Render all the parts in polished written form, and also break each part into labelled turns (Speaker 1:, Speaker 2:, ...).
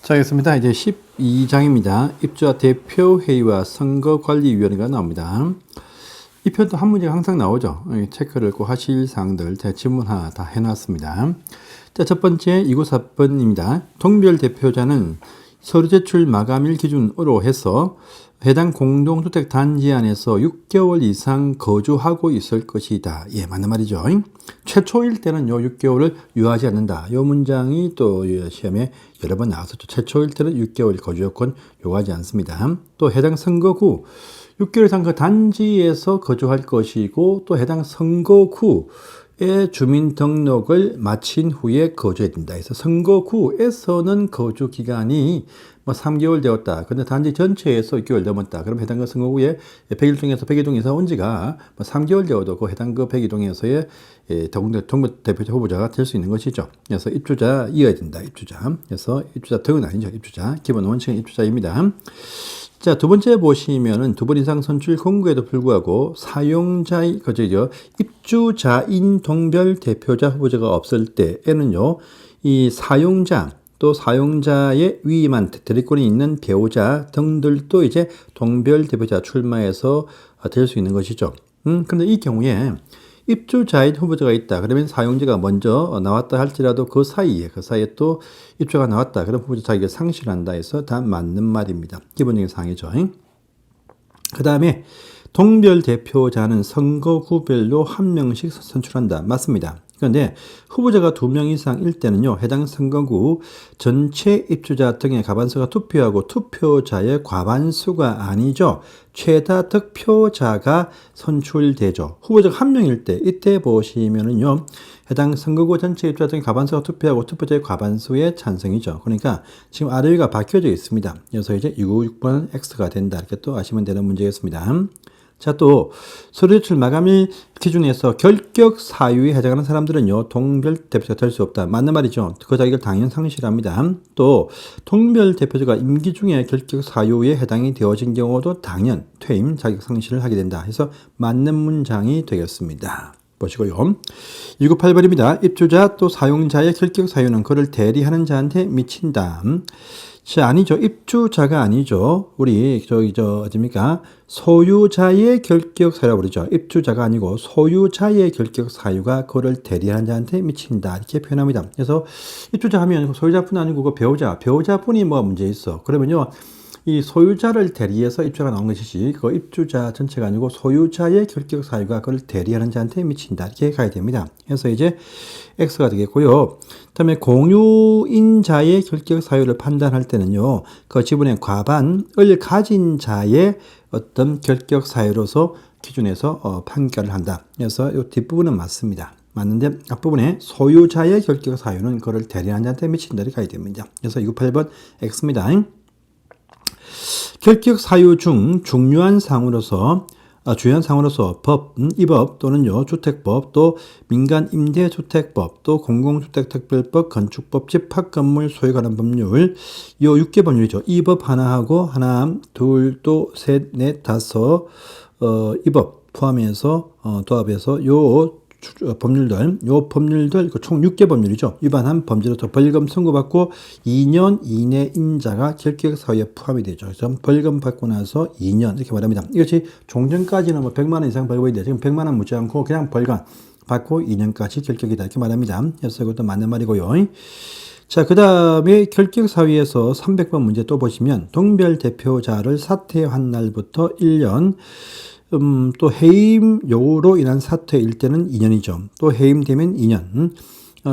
Speaker 1: 시작하겠습니다. 이제 12장입니다. 입주자 대표회의와 선거관리위원회가 나옵니다. 이 편도 한 문제가 항상 나오죠. 체크를 꼭 하실 사항들 제가 지문 하나 다 해놨습니다. 자, 첫 번째 2944번입니다. 동별 대표자는 서류 제출 마감일 기준으로 해서 해당 공동주택 단지 안에서 6개월 이상 거주하고 있을 것이다. 예, 맞는 말이죠. 최초일 때는 요 6개월을 유하지 않는다. 요 문장이 또 시험에 여러 번 나왔었죠. 최초일 때는 6개월 거주 요건 요구하지 않습니다. 또 해당 선거구 6개월 이상 그 단지에서 거주할 것이고 또 해당 선거구의 주민 등록을 마친 후에 거주해야 된다. 그래서 선거구에서는 거주 기간이 3개월 되었다. 근데 단지 전체에서 6개월 넘었다. 그럼 해당 그 선거구에 101동에서 102동에서 온 지가 3개월 되어도 그 해당 그 102동에서의 동급 대표자 후보자가 될 수 있는 것이죠. 그래서 입주자 이어야 된다. 입주자. 그래서 입주자 등은 아니죠. 입주자. 기본 원칙은 입주자입니다. 자, 두 번째 보시면은 두 번 이상 선출 공고에도 불구하고 사용자의, 입주자인 동별 대표자 후보자가 없을 때에는요, 이 사용자, 또 사용자의 위임한 대리권이 있는 배우자 등들도 이제 동별 대표자 출마해서 될 수 있는 것이죠. 그런데 이 경우에 입주자인 후보자가 있다. 그러면 사용자가 먼저 나왔다 할지라도 그 사이에 또 입주가 나왔다. 그럼 후보자 자격을 상실한다 해서 다 맞는 말입니다. 기본적인 사항이죠. 그 다음에 동별 대표자는 선거구별로 한 명씩 선출한다. 맞습니다. 그런데 후보자가 2명 이상일 때는요, 해당 선거구 전체 입주자 등의 과반수가 투표하고 투표자의 과반수가 아니죠. 최다 득표자가 선출되죠. 후보자가 1명일 때, 이때 보시면은요, 해당 선거구 전체 입주자 등의 과반수가 투표하고 투표자의 과반수의 찬성이죠. 그러니까 지금 아래 위가 바뀌어져 있습니다. 그래서 이제 696번은 X가 된다. 이렇게 또 아시면 되는 문제겠습니다. 자, 또 서류 제출 마감일 기준에서 결격 사유에 해당하는 사람들은요, 동별 대표자가 될 수 없다. 맞는 말이죠. 그 자격을 당연 상실합니다. 또 동별 대표자가 임기 중에 결격 사유에 해당이 되어진 경우도 당연 퇴임 자격 상실을 하게 된다. 해서 맞는 문장이 되겠습니다. 보시고요. 198번입니다. 입주자 또 사용자의 결격 사유는 그를 대리하는 자한테 미친다. 자, 아니죠. 입주자가 아니죠. 우리 어딥니까? 소유자의 결격 사유라고 그러죠. 입주자가 아니고 소유자의 결격 사유가 그를 대리하는 자한테 미친다. 이렇게 표현합니다. 그래서 입주자 하면 소유자뿐 아니고 그 배우자분이 뭐 문제 있어. 그러면요, 이 소유자를 대리해서 입주가 나온 것이지 그 입주자 전체가 아니고 소유자의 결격 사유가 그걸 대리하는 자한테 미친다. 이렇게 가야 됩니다. 그래서 이제 X가 되겠고요. 그다음에 공유인자의 결격 사유를 판단할 때는요, 그 지분의 과반을 가진 자의 어떤 결격 사유로서 기준에서 판결을 한다. 그래서 이 뒷부분은 맞습니다. 맞는데 앞부분에 소유자의 결격 사유는 그를 대리하는 자한테 미친다. 이렇게 가야 됩니다. 그래서 698번 X입니다. 결격 사유 중 중요한 사항으로서 법, 이 법 또는요, 주택법, 또 민간임대주택법, 또 공공주택특별법, 건축법, 집합건물 소유에 관한 법률, 요 6개 법률이죠. 이 법 하나하고 하나, 둘, 또 셋, 넷, 다섯, 이 법 포함해서 도합해서 요 법률들 총 6개 법률이죠. 위반한 범죄로부터 벌금 선고받고 2년 이내 인자가 결격 사유에 포함이 되죠. 그래서 벌금 받고 나서 2년 이렇게 말합니다. 이것이 종전까지는 100만 원 이상 벌금인데 지금 100만 원 묻지 않고 그냥 벌금 받고 2년까지 결격이다 이렇게 말합니다. 그래서 이것도 맞는 말이고요. 자, 그 다음에 결격 사유에서 300번 문제 또 보시면 동별 대표자를 사퇴한 날부터 1년, 또 해임 요구로 인한 사퇴일 때는 2년이죠. 또 해임되면 2년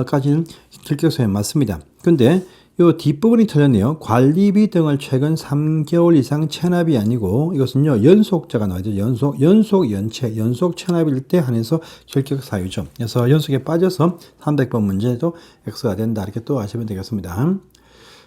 Speaker 1: 까지는 결격 사유 맞습니다. 근데 요 뒷부분이 틀렸네요. 관리비 등을 최근 3개월 이상 체납이 아니고 이것은요, 연속자가 나와야죠. 연속 체납일 때 한해서 결격 사유죠. 그래서 연속에 빠져서 300번 문제도 X가 된다. 이렇게 또 아시면 되겠습니다.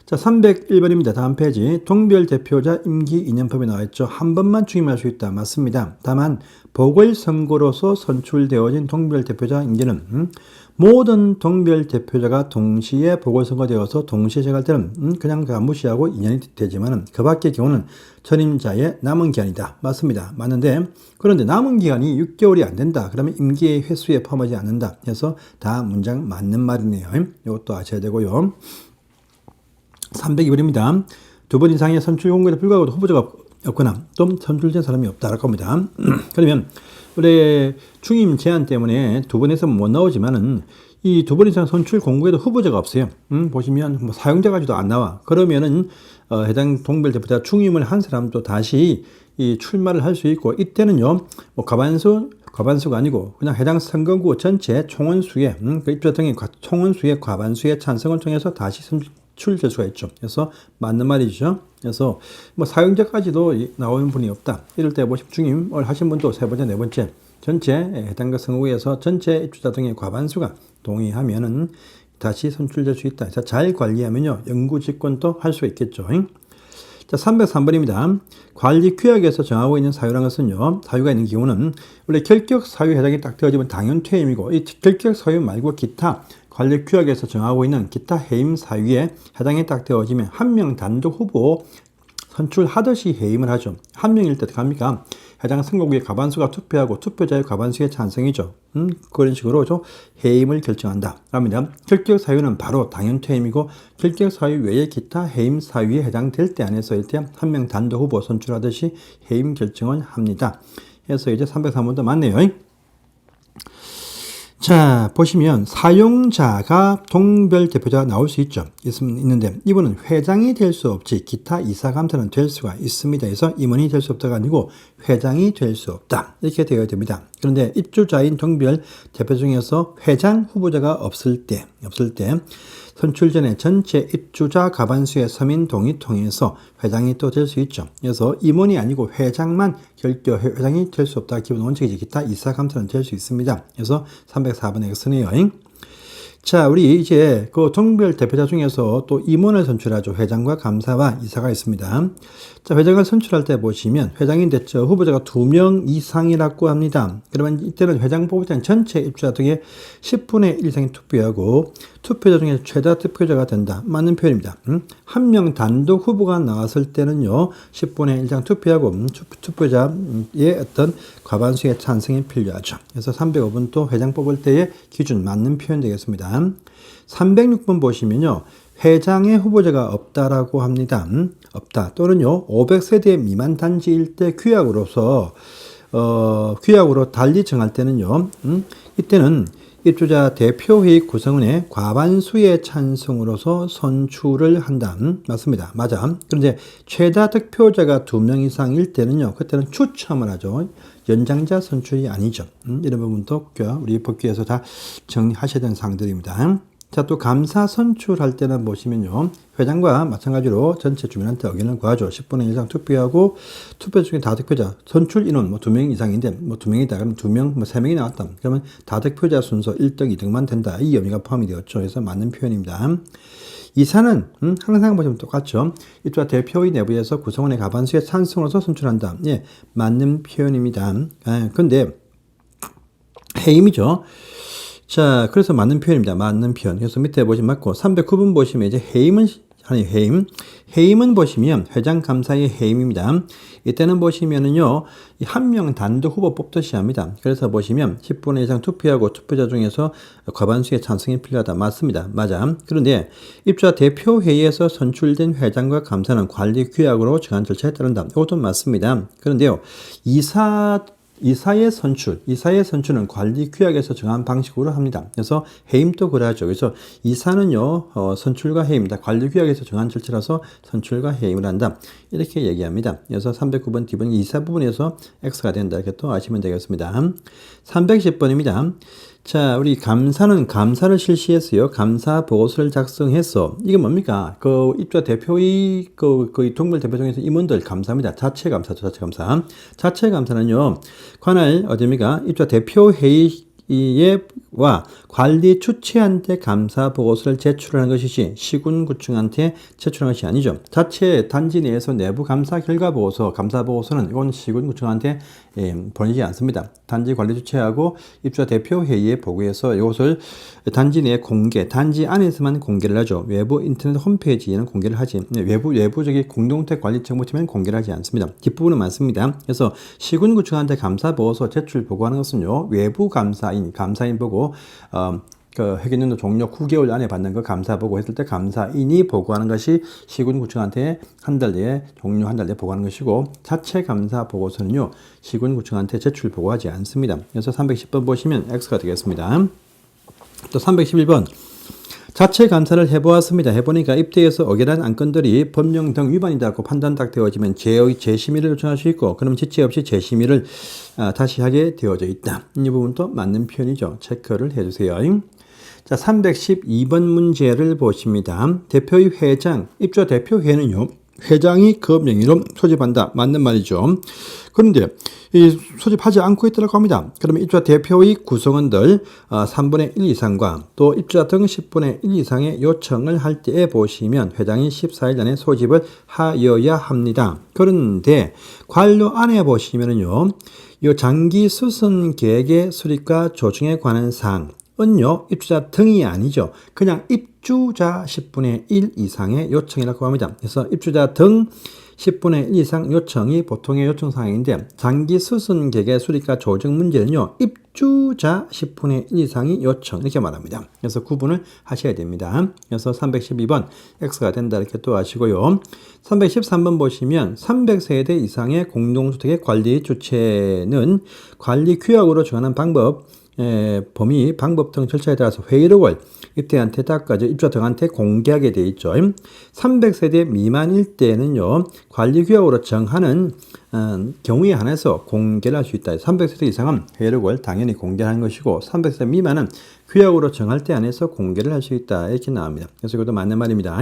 Speaker 1: 자, 301번입니다. 다음 페이지. 동별 대표자 임기 2년법에 나와 있죠. 한 번만 취임할 수 있다. 맞습니다. 다만 보궐선거로서 선출되어진 동별 대표자 임기는 모든 동별 대표자가 동시에 보궐선거되어서 동시에 시작할 때는 그냥 무시하고 2년이 되지만 그 밖의 경우는 전임자의 남은 기간이다. 맞습니다. 맞는데 그런데 남은 기간이 6개월이 안 된다. 그러면 임기의 횟수에 포함하지 않는다. 해서 다 문장 맞는 말이네요. 이것도 아셔야 되고요. 302번입니다. 두 번 이상의 선출 공고에도 불구하고 후보자가 없거나 또 선출된 사람이 없다라고 합니다. 그러면 원래 중임 제한 때문에 두 번에서 못 나오지만은 이 두 번 이상 선출 공고에도 후보자가 없어요. 보시면 뭐 사용자가지도 안 나와. 그러면은 해당 동별 대표자 중임을 한 사람도 다시 이 출마를 할 수 있고, 이때는요 뭐 과반수가 아니고 그냥 해당 선거구 전체 총원수의 그 입주자 등의 총원수의 과반수의 찬성을 통해서 다시 선출될 수가 있죠. 그래서 맞는 말이죠. 그래서 뭐 사용자까지도 나오는 분이 없다. 이럴 때 보시면 중임을 하신 분도 세 번째, 네 번째 전체 해당 선거구에서 전체 입주자 등의 과반수가 동의하면은 다시 선출될 수 있다. 그래서 잘 관리하면요 영구 집권도 할 수 있겠죠. 자, 303번입니다. 관리 규약에서 정하고 있는 사유라는 것은요, 사유가 있는 경우는 원래 결격 사유 해당이 딱 되어지면 당연 퇴임이고, 이 결격 사유 말고 기타 관리 규약에서 정하고 있는 기타 해임 사유에 해당이 딱 되어지면 한 명 단독 후보 선출하듯이 해임을 하죠. 한 명일 때 어떻게 합니까? 해당 선거구의 과반수가 투표하고 투표자의 과반수의 찬성이죠. 그런 식으로 해임을 결정한다. 합니다. 결격 사유는 바로 당연 퇴임이고, 결격 사유 외에 기타 해임 사유에 해당될 때 안에서일 때 한 명 단독 후보 선출하듯이 해임 결정을 합니다. 그래서 이제 303번도 맞네요. 자, 보시면 사용자가 동별 대표자가 나올 수 있죠. 있는데 이분은 회장이 될 수 없지 기타 이사감사는 될 수가 있습니다. 그래서 임원이 될 수 없다가 아니고 회장이 될 수 없다. 이렇게 되어야 됩니다. 그런데 입주자인 동별 대표 중에서 회장 후보자가 없을 때 선출 전에 전체 입주자 과반수의 서민 동의 통해서 회장이 또 될 수 있죠. 그래서 임원이 아니고 회장만 회장이 될 수 없다. 기본 원칙이지 기타 이사 감사는 될 수 있습니다. 그래서 304번의 X네요. 자, 우리 이제 그 동별 대표자 중에서 또 임원을 선출하죠. 회장과 감사와 이사가 있습니다. 자, 회장을 선출할 때 보시면 회장이 됐죠. 후보자가 2명 이상이라고 합니다. 그러면 이때는 회장 뽑을 때는 전체 입주자 등의 10분의 1 이상이 투표하고 투표자 중에 최다 투표자가 된다. 맞는 표현입니다. 한 명 단독 후보가 나왔을 때는요, 10분의 1 이상 투표하고 투표자의 어떤 과반수의 찬성이 필요하죠. 그래서 305번 또 회장 뽑을 때의 기준 맞는 표현 되겠습니다. 306번 보시면요, 회장의 후보자가 없다라고 합니다. 없다 또는요 500세대 미만 단지일 때 규약으로 달리 정할 때는요, 이때는 입주자 대표회의 구성원의 과반수의 찬성으로서 선출을 한다. 맞습니다. 맞아. 그런데 최다 득표자가 2명 이상일 때는요, 그때는 추첨을 하죠. 연장자 선출이 아니죠. 이런 부분도 우리 법규에서 다 정리하셔야 되는 사항들입니다. 자, 또 감사 선출할 때는 보시면요, 회장과 마찬가지로 전체 주민한테 의견을 구하죠. 10분의 1 이상 투표하고 투표 중에 다득표자 선출 인원 2명 이상인데 2명이다 그러면 2명 3명이 나왔다 그러면 다득표자 순서 1등 2등만 된다. 이 의미가 포함이 되었죠. 그래서 맞는 표현입니다. 이사는 항상 보시면 똑같죠. 입주자 대표의 내부에서 구성원의 과반수의 찬성으로서 선출한다. 예, 맞는 표현입니다. 근데 해임이죠. 자, 그래서 맞는 표현입니다. 맞는 표현. 그래서 밑에 보시면 맞고, 309번 보시면 이제 해임은 보시면 회장 감사의 해임입니다. 이때는 보시면은요, 한 명 단독 후보 뽑듯이 합니다. 그래서 보시면 10분의 1 이상 투표하고 투표자 중에서 과반수의 찬성이 필요하다. 맞습니다. 맞아. 그런데 입주자 대표회의에서 선출된 회장과 감사는 관리 규약으로 정한 절차에 따른다. 이것도 맞습니다. 그런데요, 이사의 선출은 관리 규약에서 정한 방식으로 합니다. 그래서 해임도 그러하죠. 그래서 이사는요, 선출과 해임이다. 관리 규약에서 정한 절차라서 선출과 해임을 한다. 이렇게 얘기합니다. 그래서 309번 D번 이사 부분에서 X가 된다. 이렇게 또 아시면 되겠습니다. 310번입니다. 자, 우리 감사는 감사를 실시했어요. 감사 보고서를 작성했어. 이게 뭡니까? 그 입주자 대표의 그 동별 대표 중에서 임원들 감사입니다. 자체 감사죠, 자체 감사. 자체 감사는요, 관할 어디입니까? 입주자 대표 회의와 관리 주체한테 감사 보고서를 제출하는 것이지 시군구청한테 제출하는 것이 아니죠. 자체 단지 내에서 내부 감사 결과 보고서, 감사 보고서는 이건 시군구청한테 보내지 않습니다. 단지 관리 주체하고 입주자 대표 회의에 보고해서 이것을 단지 내 공개, 단지 안에서만 공개를 하죠. 외부 인터넷 홈페이지에는 공개를 하지, 외부적인 공동택 관리 정보팀에는 공개를 하지 않습니다. 뒷부분은 많습니다. 그래서 시군구청한테 감사 보고서 제출 보고하는 것은요, 외부 감사인 보고 그 회계연도 종료 9개월 안에 받는 거 감사 보고 했을 때 감사인이 보고하는 것이 시군구청한테 한 달 내에 종료 한 달 내에 보고하는 것이고 자체 감사 보고서는요 시군구청한테 제출 보고하지 않습니다. 그래서 310번 보시면 X가 되겠습니다. 또 311번 자체 감사를 해보았습니다. 해보니까 입대에서 억울한 안건들이 법령 등 위반이다고 판단 딱 되어지면 재심의를 요청할 수 있고 그럼 지체 없이 재심의를 다시 하게 되어져 있다. 이 부분도 맞는 표현이죠. 체크를 해주세요. 자, 312번 문제를 보십니다. 대표의 회장, 입주자 대표회는요. 회장이 그 명의로 소집한다. 맞는 말이죠. 그런데 이 소집하지 않고 있다고 합니다. 그러면 입주자 대표의 구성원들 3분의 1 이상과 또 입주자 등 10분의 1 이상의 요청을 할 때에 보시면 회장이 14일 안에 소집을 하여야 합니다. 그런데 관료 안에 보시면은요, 이 장기 수선 계획의 수립과 조정에 관한 사항 은요, 입주자 등이 아니죠. 그냥 입주자 10분의 1 이상의 요청이라고 합니다. 그래서 입주자 등 10분의 1 이상 요청이 보통의 요청 사항인데 장기 수선 계획의 수립과 조정 문제는요. 입주자 10분의 1 이상의 요청 이렇게 말합니다. 그래서 구분을 하셔야 됩니다. 그래서 312번 X가 된다 이렇게 또 아시고요. 313번 보시면 300세대 이상의 공동주택의 관리 주체는 관리 규약으로 정하는 방법 범위, 방법 등 절차에 따라서 회의록을 입대한테 닦아져 입주자 등한테 공개하게 되어 있죠. 300세대 미만일 때는요, 관리규약으로 정하는 경우에 한해서 공개를 할 수 있다. 300세대 이상은 회의록을 당연히 공개하는 것이고 300세대 미만은 규약으로 정할 때 안에서 공개를 할 수 있다. 이렇게 나옵니다. 그래서 이것도 맞는 말입니다.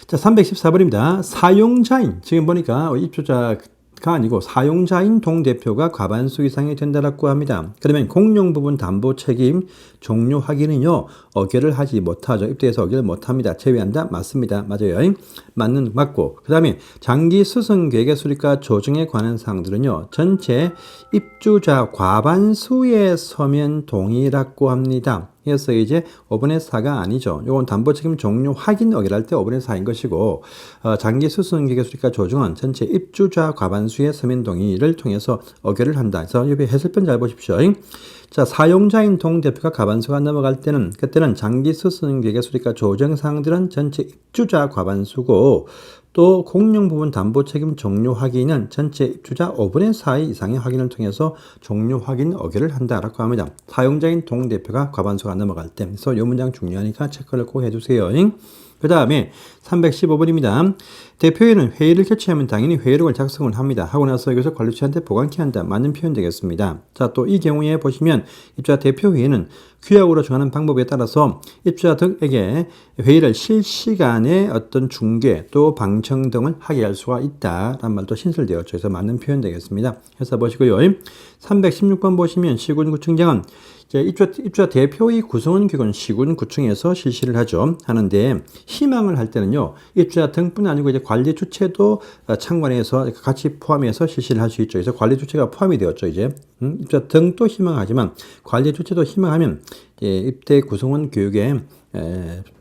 Speaker 1: 자, 314번입니다. 사용자인, 지금 보니까 입주자 가 아니고 사용자인 동대표가 과반수 이상이 된다라고 합니다. 그러면 공용 부분 담보 책임 종료 확인은요, 어결을 하지 못하죠. 입대에서 어결을 못합니다. 제외한다? 맞습니다. 맞아요. 맞고. 그 다음에 장기 수선 계획의 수립과 조정에 관한 사항들은요, 전체 입주자 과반수의 서면 동의라고 합니다. 그래서 이제 5분의 4가 아니죠. 이건 담보 책임 종료 확인 어결할 때 5분의 4인 것이고 장기 수선 계획의 수립과 조정은 전체 입주자 과반수의 서면 동의를 통해서 어결을 한다. 그래서 옆에 해설편 잘 보십시오. 자, 사용자인 동대표가 과반수가 넘어갈 때는 그때는 장기 수선 계획의 수립과 조정 사항들은 전체 입주자 과반수고 또 공용 부분 담보 책임 종료 확인은 전체 입주자 5분의 4 이상의 확인을 통해서 종료 확인 어결을 한다라고 합니다. 사용자인 동대표가 과반수가 넘어갈 때. 그래서 이 문장 중요하니까 체크를 꼭 해주세요. 그 다음에 315번입니다. 대표회는 회의를 개최하면 당연히 회의록을 작성을 합니다. 하고 나서 이것을 관리처한테 보관케 한다. 맞는 표현 되겠습니다. 자, 또 이 경우에 보시면 입주자 대표회의는 규약으로 정하는 방법에 따라서 입주자 등에게 회의를 실시간에 어떤 중계 또 방청 등을 하게 할 수가 있다라는 말도 신설되었죠. 그래서 맞는 표현 되겠습니다. 해서 보시고요. 316번 보시면 시군구청장은 입주자 대표의 구성원 규칙은 시군구청에서 실시를 하는데 희망을 할 때는요, 입주자 등뿐 아니고 이제 관리 주체도 참관해서 같이 포함해서 실시를 할 수 있죠. 그래서 관리 주체가 포함이 되었죠. 이제 입주자 등도 희망하지만 관리 주체도 희망하면 입대 구성원 교육에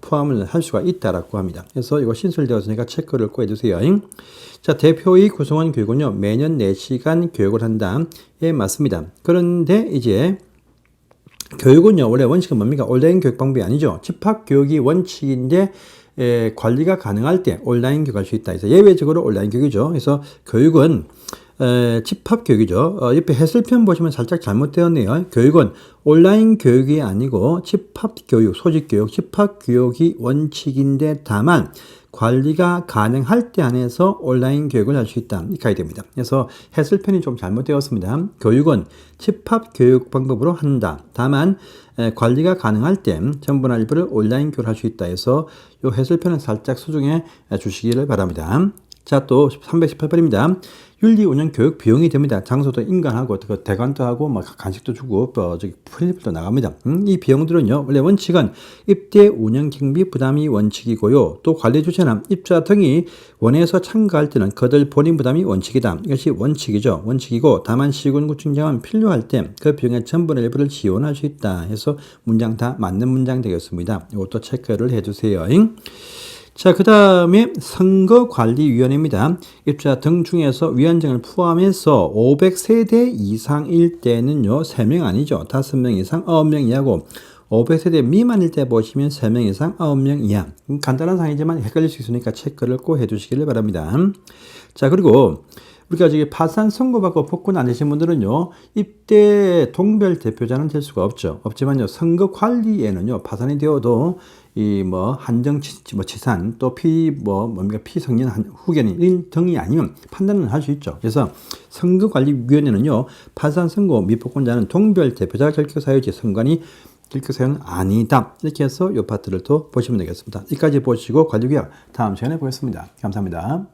Speaker 1: 포함을 할 수가 있다라고 합니다. 그래서 이거 신설되었으니까 체크를 꼭 해주세요. 자, 대표의 구성원 교육은요, 매년 4시간 교육을 한다. 예, 맞습니다. 그런데 이제 교육은요, 원래 원칙은 뭡니까? 온라인 교육 방법이 아니죠. 집합 교육이 원칙인데 관리가 가능할 때 온라인 교육할 수 있다. 그래서 예외적으로 온라인 교육이죠. 그래서 교육은 집합 교육이죠. 옆에 해설편 보시면 살짝 잘못되었네요. 교육은 온라인 교육이 아니고 집합 교육, 소집 교육, 집합 교육이 원칙인데 다만 관리가 가능할 때 안에서 온라인 교육을 할 수 있다. 이렇게 해야 됩니다. 그래서 해설편이 좀 잘못되었습니다. 교육은 집합 교육 방법으로 한다. 다만 관리가 가능할 때 전부나 일부를 온라인 교육을 할 수 있다 해서 이 해설편은 살짝 수정해 주시기를 바랍니다. 자, 또 318번입니다. 윤리 운영 교육 비용이 됩니다. 장소도 인간하고 대관도 하고 막 간식도 주고 프린트도 나갑니다. 이 비용들은요, 원래 원칙은 입대 운영 경비 부담이 원칙이고요. 또 관리 주체는 입주자 등이 원해서 참가할 때는 그들 본인 부담이 원칙이다. 이것이 원칙이죠. 원칙이고 다만 시군구청장은 필요할 때 그 비용의 전분의 일부를 지원할 수 있다 해서 문장 다 맞는 문장 되겠습니다. 이것도 체크를 해주세요. 자, 그 다음에 선거관리위원회입니다. 입주자 등 중에서 위원장을 포함해서 500세대 이상일 때는요, 3명 아니죠. 5명 이상, 9명 이하고, 500세대 미만일 때 보시면 3명 이상, 9명 이하. 간단한 상이지만 헷갈릴 수 있으니까 체크를 꼭 해두시길 바랍니다. 자, 그리고 우리가 저기 파산 선고받고 복권 안 되신 분들은요, 이때 동별 대표자는 될 수가 없죠. 없지만요, 선거 관리에는요, 파산이 되어도 이 뭐 한정 치산 또 피성년 후견인 등이 아니면 판단을 할 수 있죠. 그래서 선거관리위원회는요, 파산 선고 미복권자는 동별 대표자 결격 사유지 선관위 결격 사유는 아니다. 이렇게 해서 이 파트를 또 보시면 되겠습니다. 여기까지 보시고 관리규약 다음 시간에 보겠습니다. 감사합니다.